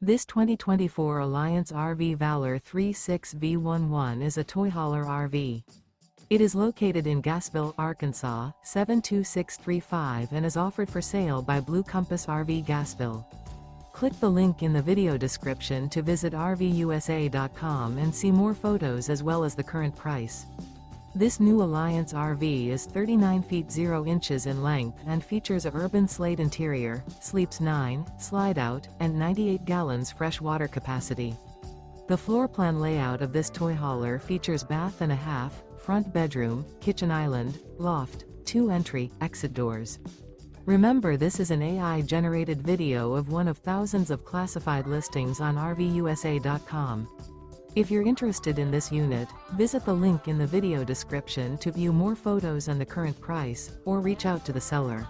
This 2024 Alliance RV Valor 36V11 is a toy hauler RV. It is located in Gassville, Arkansas, 72635 and is offered for sale by Blue Compass RV Gassville. Click the link in the video description to visit RVUSA.com and see more photos as well as the current price. This new Alliance RV is 39 feet 0 inches in length and features a URBAN SLATE interior, sleeps 9, slide-out, and 98 gallons fresh water capacity. The floor plan layout of this toy hauler features bath and a half, front bedroom, kitchen island, loft, 2 entry, exit doors. Remember, this is an AI-generated video of one of thousands of classified listings on RVUSA.com. If you're interested in this unit, visit the link in the video description to view more photos and the current price, or reach out to the seller.